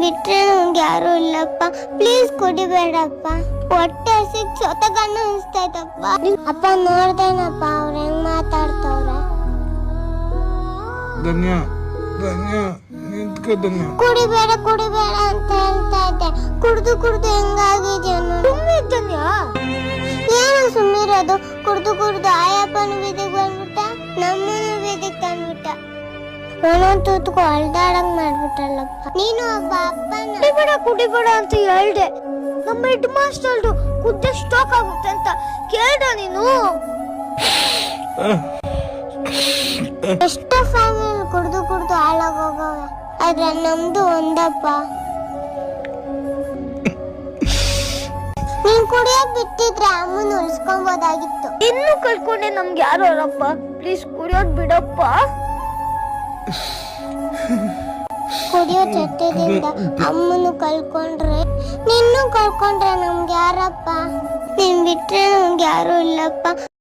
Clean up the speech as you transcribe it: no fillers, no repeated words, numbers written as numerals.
ಬಿಟ್ರೆ ನಮ್ಗೆ ಯಾರು ಇಲ್ಲಪ್ಪ. ಪ್ಲೀಸ್ ಕುಡಿಬೇಡಪ್ಪ. ಹೊಟ್ಟೆ ಹಸಿಗ್ ಸೊತಗಣ್ಣ ಅನಿಸ್ತೈತಪ್ಪ. ಅಪ್ಪ ನೋಡ್ದೇನಪ್ಪ ಅವ್ರ ಹೆಂಗ್ ಮಾತಾಡ್ತವ್ರೆ. ಧನ್ಯ ಧನ್ಯ ನಿಂತ್ಕೋ ಧನ್ಯ. ಕುಡಿಬೇಡ ಕುಡಿಬೇಡ ಅಂತ ಹೇಳ್ತಾ ಇದ್ದೆ. ಕುಡ್ದು ಕುಡ್ದು ಹೆಂಗಾಗಿದೆ ಧನ್ಯ. ಏನು ಸುಮ್ಮಿರೋದು? ಕುಡ್ದು ಆಯಪ್ಪನ ಬೀದಿಗೆ ಬಂದ್ಬಿಟ್ಟ, ನಮ್ಮನ್ನು ಬೀದಿಗೆ ತಂದ್ಬಿಟ್ಟ. ಒಂದೊಂದು ತೂತ್ಕು ಅಳ್ದಾಡಂಗ್ ಮಾಡ್ಬಿಟ್ಟಲ್ಲಪ್ಪ. ನೀನು ಒಬ್ಬ ಅಪ್ಪನ ಕುಡಿಬೇಡ ಅಂತ ಹೇಳ್ದೆ. ನಮ್ಮ ಹೆಡ್ ಮಾಸ್ಟರ್ ಕುದ್ದೆ ಸ್ಟಾಕ್ ಆಗುತ್ತೆ ಅಂತ ಕೇಳ್ದ ನೀನು? ಎಷ್ಟೋ ಫ್ಯಾಮಿಲಿ ಕುಡ್ದು ಹಾಳಾಗೋಗವೆ, ಆದ್ರೆ ನಮ್ದು ಒಂದಪ್ಪ. ನೀನ್ ಕುಡಿಯೋದ್ ಬಿಟ್ಟಿದ್ರೆ ಅಮ್ಮನ ಉಳಿಸ್ಕೊಬೋದಾಗಿತ್ತು. ಇನ್ನು ಕಳ್ಕೊಂಡೆ ನಮ್ಗೆ ಯಾರು ಅಲ್ಲಪ್ಪ. ಪ್ಲೀಸ್ ಕುಡಿಯೋದ್ ಬಿಡಪ್ಪ. ಕುಡಿಯೋ ಚಟ್ಟದಿಂದ ಅಮ್ಮನು ಕಳ್ಕೊಂಡ್ರೆ ನಿನ್ನೂ ಕಳ್ಕೊಂಡ್ರೆ ನಮ್ಗೆ ಯಾರಪ್ಪ? ನೀನ್ ಬಿಟ್ರೆ ನಮ್ಗೆ ಯಾರು ಇಲ್ಲಪ್ಪ.